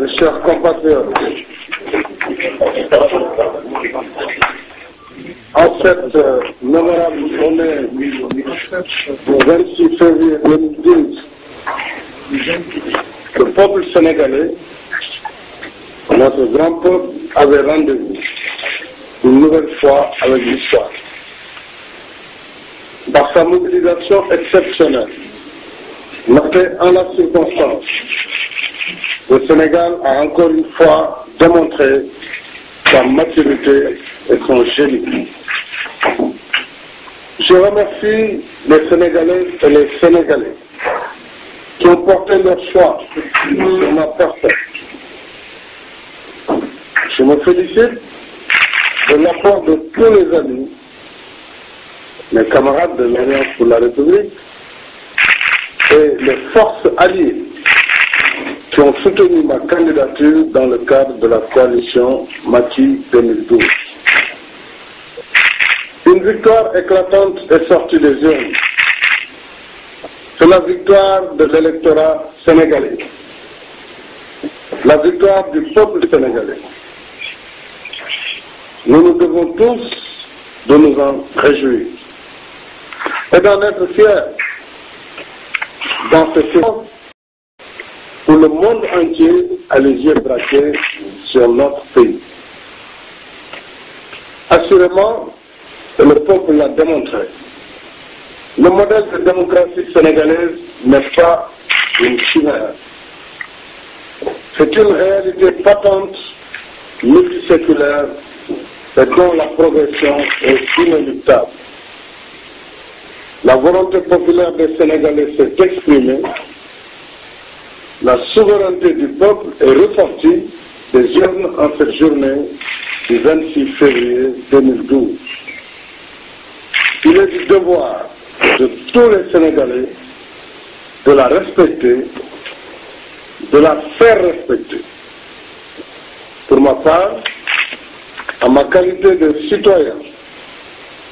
mes chers compatriotes, en cette mémorable journée du 26 février 2012, le peuple sénégalais, notre grand peuple, avait rendez-vous une nouvelle fois avec l'histoire. Par sa mobilisation exceptionnelle, notée en la circonstance, le Sénégal a encore une fois démontré sa maturité et son génie. Je remercie les Sénégalais et les Sénégalais qui ont porté leur choix sur ma personne. Je me félicite de l'apport de tous les amis, mes camarades de l'Alliance pour la République et les forces alliées qui ont soutenu ma candidature dans le cadre de la coalition Macky 2012. Une victoire éclatante est sortie des urnes. C'est la victoire de l'électorat sénégalais, la victoire du peuple sénégalais. Nous nous devons tous de nous en réjouir et d'en être fiers dans ce sens où le monde entier a les yeux braqués sur notre pays. Assurément, le peuple l'a démontré. Le modèle de démocratie sénégalaise n'est pas une chimère. C'est une réalité patente, multiséculaire, et dont la progression est inéluctable. La volonté populaire des Sénégalais s'est exprimée. La souveraineté du peuple est ressortie des urnes en cette journée du 26 février 2012. Il est du devoir de tous les Sénégalais de la respecter, de la faire respecter. Pour ma part, en ma qualité de citoyen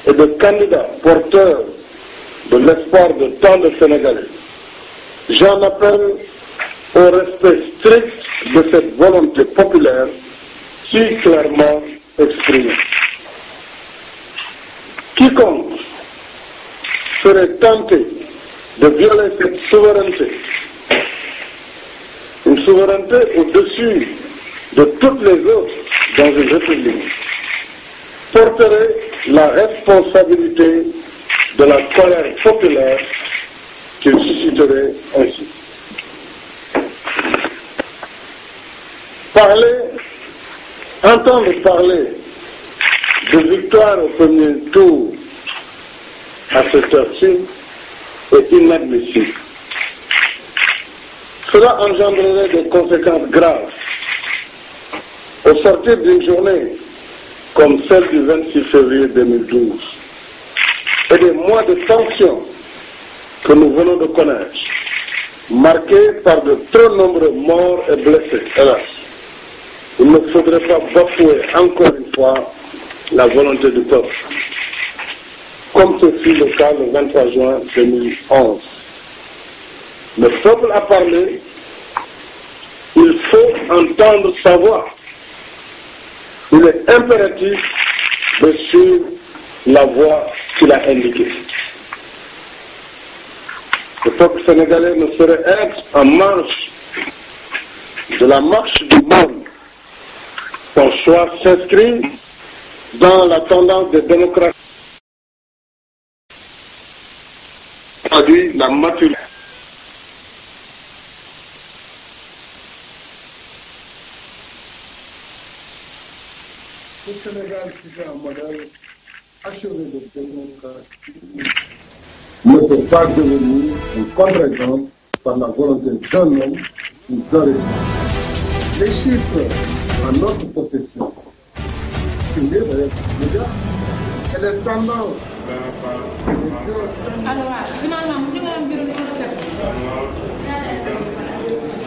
et de candidat porteur de l'espoir de tant de Sénégalais, j'en appelle au respect strict de cette volonté populaire si clairement exprimée. Quiconque serait tenté de violer cette souveraineté, une souveraineté au-dessus de toutes les autres dans une république, porterait la responsabilité de la colère populaire qu'il susciterait ainsi. Entendre parler de victoire au premier tour à cette heure-ci est inadmissible. Cela engendrerait des conséquences graves. Au sortir d'une journée comme celle du 26 février 2012 et des mois de tension que nous venons de connaître, marqués par de trop nombreux morts et blessés, hélas, il ne faudrait pas bafouer encore une fois la volonté du peuple, comme ce fut le cas le 23 juin 2011. Le peuple a parlé, il faut entendre sa voix. Il est impératif de suivre la voie qu'il a indiquée. Le peuple sénégalais ne saurait être en marche de la marche du monde. Son choix s'inscrit dans la tendance des démocraties, traduit la maturité. Le Sénégal, qui est un modèle assuré de démocratie, ne peut pas devenir une contre-exemple par la volonté d'un homme ou d'un régime. Les chiffres en notre possession, et les tendances. Alors, finalement, nous devons bureau numéro 7.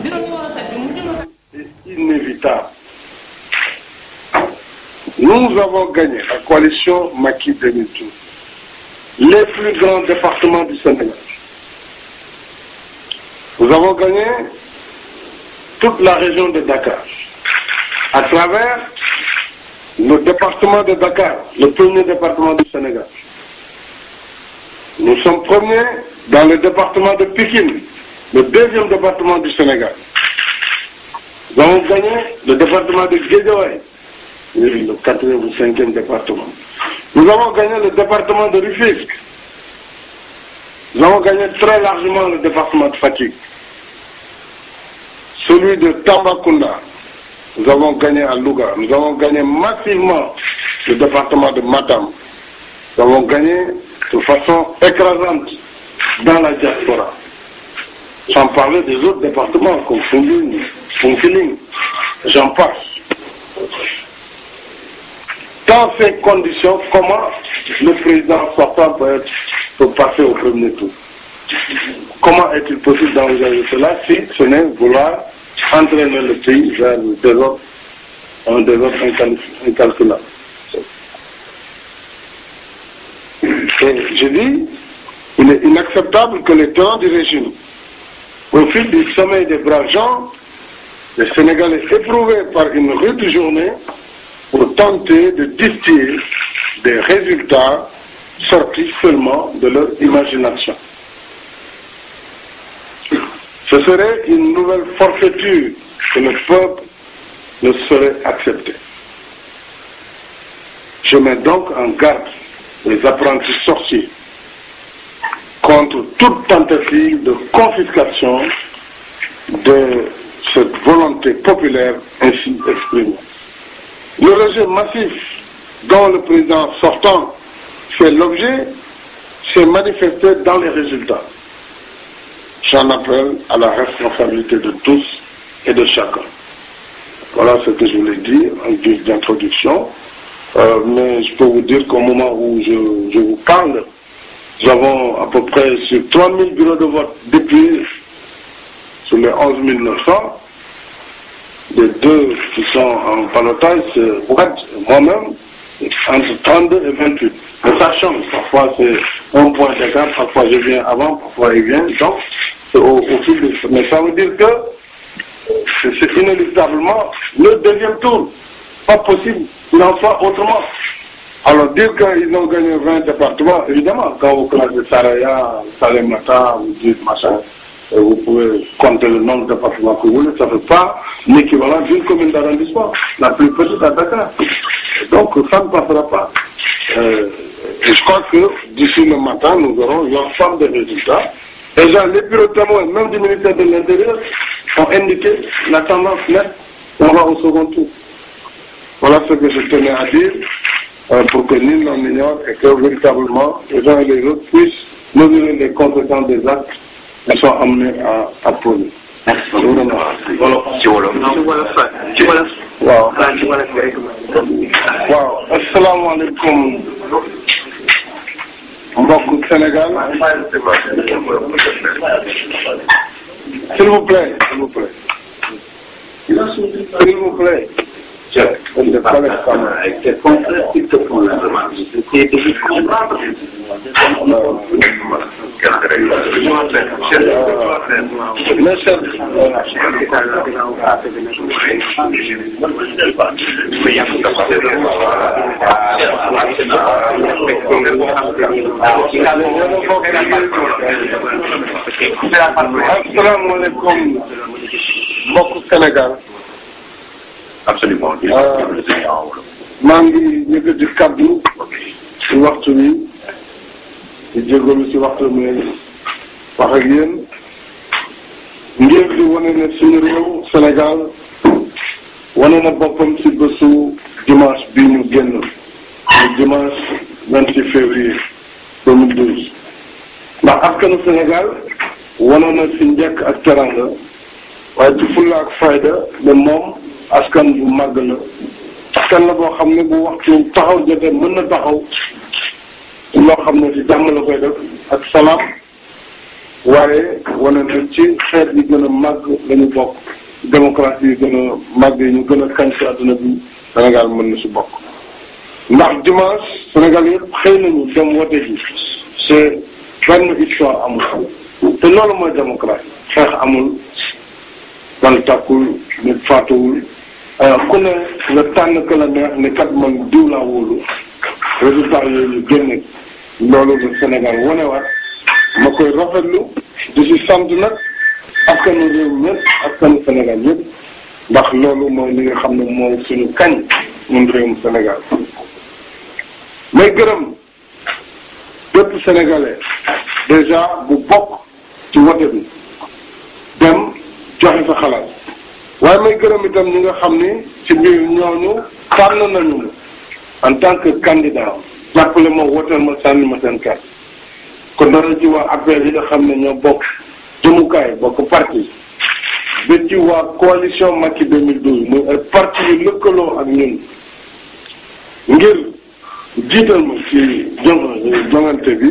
Bureau numéro 7, c'est inévitable. Nous avons gagné la coalition Macky 2012, les plus grands départements du Sénégal. Nous avons gagné toute la région de Dakar, à travers le département de Dakar, le premier département du Sénégal. Nous sommes premiers dans le département de Pikine, le deuxième département du Sénégal. Nous avons gagné le département de Guédiawaye, le quatrième ou cinquième département. Nous avons gagné le département de Rufisque. Nous avons gagné très largement le département de Fatick. Celui de Tambacounda, nous avons gagné à Louga. Nous avons gagné massivement le département de Matam. Nous avons gagné de façon écrasante dans la diaspora. Sans parler des autres départements comme Foundiougne, j'en passe. Dans ces conditions, comment le président sortant peut passer au premier tour? Comment est-il possible d'envisager cela si ce n'est vouloir entraîner le pays vers un désordre incalculable? Et je dis, il est inacceptable que les tenants du régime, au fil du sommeil des braves gens, les Sénégalais éprouvés par une rude journée pour tenter de distiller des résultats sortis seulement de leur imagination. Ce serait une nouvelle forfaiture que le peuple ne saurait accepter. Je mets donc en garde les apprentis sorciers contre toute tentative de confiscation de cette volonté populaire ainsi exprimée. Le rejet massif dont le président sortant fait l'objet s'est manifesté dans les résultats. J'en appelle à la responsabilité de tous et de chacun. Voilà ce que je voulais dire en guise d'introduction. Mais je peux vous dire qu'au moment où je vous parle, nous avons à peu près sur 3000 bureaux de vote depuis sur les 11 900. Les deux qui sont en ballottage, c'est moi-même, entre 32 et 28. Mais ça change. Parfois c'est un point d'écart, parfois je viens avant, parfois il vient. Donc c'est au fil de ça. Mais ça veut dire que c'est inéluctablement le deuxième tour. Pas possible qu'il en soit autrement. Alors dire qu'ils ont gagné 20 départements, évidemment, quand vous connaissez Saraya, Salemata, vous dites machin, vous pouvez compter le nombre de départements que vous voulez, ça ne fait pas l'équivalent d'une commune d'arrondissement, la plus petite à Dakar. Donc ça ne passera pas. Et je crois que d'ici le matin, nous aurons l'ensemble des résultats. Déjà, les bureaux témoins, même du ministère de l'Intérieur, ont indiqué la tendance nette, on va au second tour. Voilà ce que je tenais à dire, pour que nul n'en ignore et que véritablement les uns et les autres puissent mesurer les conséquences des actes qui sont amenés à poser. Waaw asalaamaaleykum mbokku Sénégal. S'il vous plaît. S'il vous plaît. C'est concret qui te font la demande. C'est de comprendre. Asalaamaaleykum mbokku Sénégal. Absolument. maa ngi yëkkati kaddu ci waxtu wi di jégalu ci waxtu mi wax ak yéen ngir di wane ne suñu réew Sénégal wane na boppam ci bésu dimanche bii ñu génn le dimanche 26 février 2012 ndax askanu Sénégal wane na ci njëkk ak teranga waaye ci fulla ak fayda ne moom askan bu màgg la askan la boo xam ne bu waxtu taxaw jotee mën na taxaw loo xam ne ci jàmm la koy def ak salaam waaye wane na ci xeet yi gën a màgg la ñu bokk démocratie yi gën a màgg yi ñu gën a kañ ci àdduna bi Sénégal mën na si bokk ndax dimanche Sénégal yëpp xëy nañu dem wote ji c'est benn histoire amul te loolu mooy démocratie xeex amul ban bal tàkkul nit faatuwul ku ne nga tànn ka la neex ne kat man diw laa wóolu résultat yooyu génne loolu la Sénégal wonewaat ma koy rafetlu di si sant nag askanu réew ñëpp askanu Sénégal ñëpp ndax loolu mooy li nga xam ne mooy suñu kañ ñun réewum Sénégal may gërëm bépp sénégalais déjà bu bokk ci wote bi dem joxe sa xalaat waaye may gërëm itam ñi nga xam ni ci biir ñooñu tànn nañu en tant que candidat jàppale ma woteel ma sànni ma seen kàddu kon dara ci waa APR yi nga xam ne ñoo bokk jëmukaay bokk parti ba ci waa coalition Macky 2012 muy ay parti yu lëkkaloo ak ñun ngir jiital ma ci jongante bi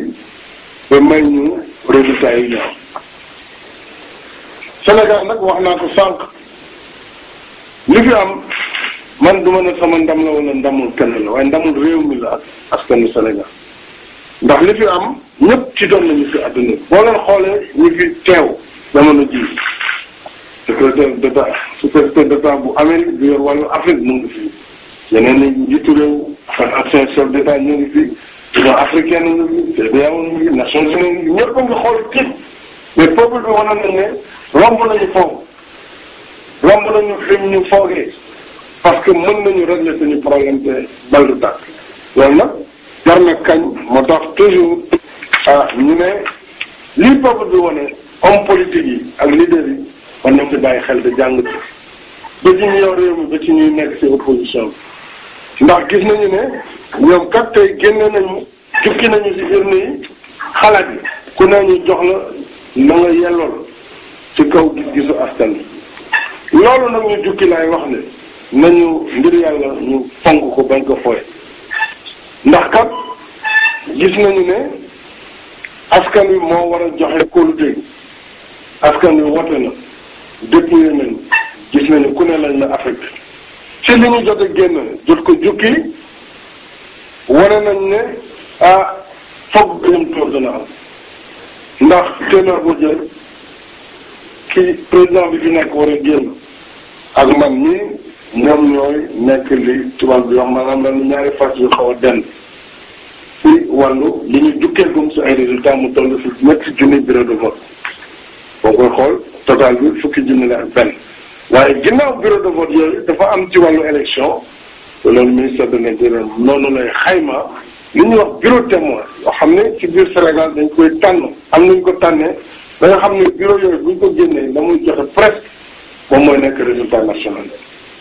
ba may ñu résultat yi ñu am Sénégal nag wax naa ko sànq li fi am man duma ne sama ndam la wala ndamul kenn la waaye ndamul réew mi la ak askanu Sénégal ndax li fi am ñëpp ci doon nañu fi àdduna boo leen xoolee ñu fi teew jamono ji secrétaire d'état bu Amérique bi yor wàllu Afrique mu ngi fi yeneen ni njiitu réew ancien chef d'état ñu ngi fi union africaine ñu ngi fi CEDEAO ñu ngi Nations Unies ñëpp a ngi xool kii mais peuple bi wane nañ ne romb nañu foofu romb nañu fi ñu foogee parce que mën nañu régler suñu problème te bal du tàkk loolu nag jar na kañ moo tax toujours ñu ne lii peuple bi wane homme politique yi ak leader yi war nañ ci bàyyi xel te jàng ci ba ci ñu yor réew mi ba ci ñuy nekk ci opposition bi ndax gis nañu ne ñoom kat tey génne nañu jukki nañu ci urne yi xalaat yi ku ne ñu jox la nga yellool ci kaw gis-gisu askan bi loolu nag ñu jukki laay wax ne nañu ngir yàlla ñu fonk ko bañ ko fooye ndax kat gis nañu ne askan wi moo war a joxe kóolute gi askan wi wote na dépouillé nañu gis nañu ku ne lañ la affecté ci li ñu jot a génn jot ko jukki wane nañ ne foog gënam tour dana am ndax téeméer bu jël ki président bi fi nekk war a génn ak man ñii ñoom ñooy nekk li tubaab bi wax maanaam lan ñaari fas yu xaw a dend ci wàllu li ñu jukkee gum si ay résultats mu toll si ñetti junni bureau de vote boo koy xool total bi fukki junni la ak benn waaye ginnaaw bureau de vote yooyu dafa am ci wàllu élection te loolu ministère de l'intérieur noonu lay xayma li ñuy wax bureau témoin yoo xam ne ci biir Sénégal dañ koy tànn am nañ ko tànnee da nga xam ne bureau yooyu bu ñu ko génnee la muy joxe presque moom mooy nekk résultat national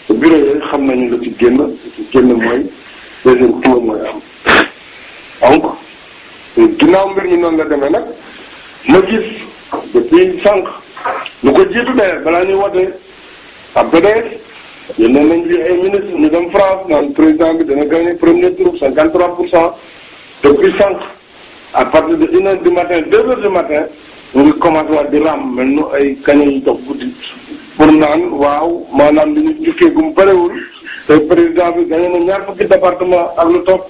te bureau yooyu xam nañu la ci génn mooy deuxième tour mooy am donc ginnaaw mbir mi noonu la demee nag ma gis depuis sànq lu ko jiitu de balaa ñuy wote ab PDS yónnee nañ fi ay ministre ñu dem France naan président bi dana gagné premier tour 53%. Depuis sànq à partir de 1 heure du matin 2 heures du matin ñu ngi commencé waat di ram mel nu ay kaña yu dox guddi pour naan waaw maanaam li ñu jukkee gum bëriwul te président bi gagné na ñaar fukki département ak lu topp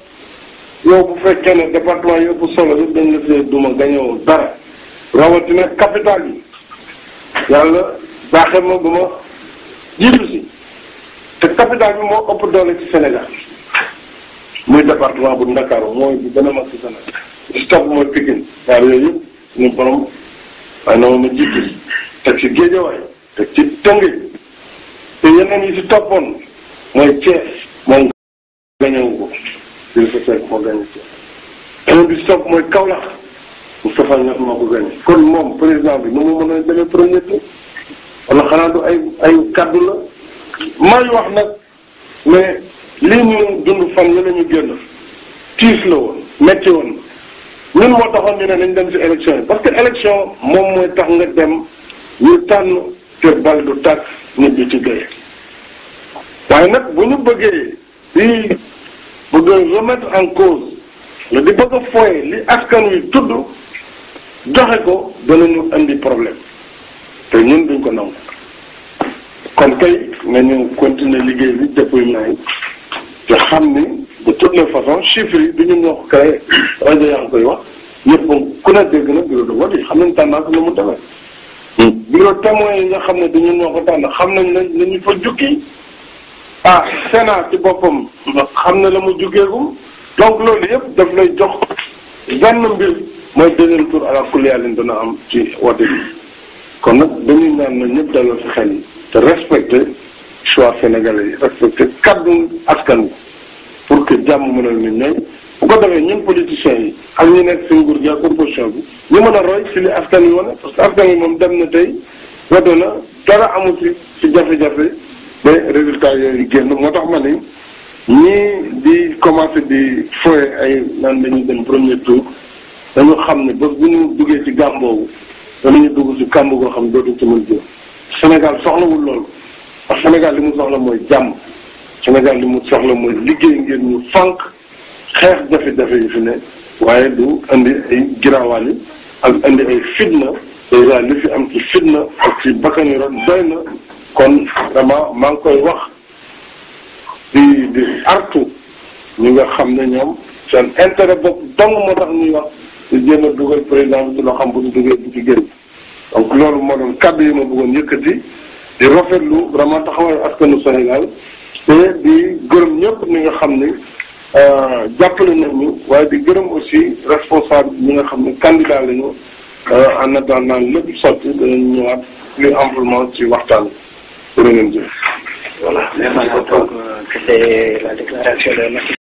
yow bu fekkee ne département yi ëpp solo yëpp dañ la see duma gagnéwul dara rawatina capital yi yàlla baaxee ma ba ma jiitu si te capital bi moo ëpp doole ci Sénégal muy département bu Ndakaaru mooy bu gën a mag ci Sénégal si topp mooy Pikine waaye yooyu yëpp suñu borom waaye na ma jiitu si teg ci Géejawaay teg ci Tëngéej te yeneen yi si toppoon mooy Thiès moom gañewu ko Idrissa Seck moo gañe Thiès yeneen bi si topp mooy Kaolack Moustapha Niasse moo ko gañe kon moom président bi nu mu mën a demee premier tour wala xanaa du ay kaddu la may wax nag mais lii ñu dund fan yi la ñu génn tiis la woon metti woon ñun moo taxoon ñu ne nañ dem ci élection yi parce que élection moom mooy tax nga dem ñu tànn te bal du tàkk nit bi ci gaye waaye nag bu ñu bëggee di bëgg a remettre en cause la di bëgg a fooye li askan wi tudd joxe ko danañu indi problème te ñun duñ ko nangu kon kay nañu continuer liggéey bi déploiement yi te xam ni de toutes les façons chiffres yi du ñun ñoo ko créé rajo yaa ngi koy wax ñëpp ku ne dégg na bureau de vote yi xam nañ tendance la mu demee bureau témoin yi nga xam ne dañu ñoo ko tànn xam nañ ne ñu fa jukki Sénat ci boppam xam na la mu jukkeeku donc loolu yëpp daf lay jox benn mbir mooy deuxième tour à la kuliyaalin dana am ci wote bi kon nag dañuy ñaan na ñëpp dalal ci xel yi te respecté choix sénégalais yi respecté kaddu askan wi pour que jàmm mën a nit ñooy bu ko defee ñun politiciens yi ak ñi nekk si nguur gi ak opposition bi ñu mën a roy si li askan wi wane parce que askan wi moom dem na tey wote na dara amu si jafe-jafe ba résultat yooyu génn moo tax ma ni ñii di commencé di foye ay naan dañuy dem premier tour dañu xam ne ba bu ñu duggee ci gàm boobu danañu dugg si kàmb goo xam ne dootuñ ci mën jël Sénégal soxlawul loolu parce que Sénégal li mu soxla mooy jàmm Sénégal li mu soxla mooy liggéey ngir ñu fànq xeex jafe-jafe yi fi ne waaye du indi ay giraawaal yi ak indi ay fitna déjà li fi am ci fitna ak ci bakkani ron doy na kon vraiment maa ngi koy wax di artu ñi nga xam ne ñoom seen intérêt bopp dong moo tax ñuy wax di jéem a dugal président bi ci loo xam bu ñu duggee bu ci génn donc loolu moo doon kàddu yi ma bëggoon yëkkati di rafetlu vraiment taxawaayu askanu Sénégal te di gërëm ñëpp ñi nga xam ne jàppale nañu waaye di gërëm aussi responsable ñi nga xam ne candidat lañu en attendant lépp sotti danañ ñëwaat plus amplement ci waxtaan bi. Voilà. Merci beaucoup. C'était la déclaration de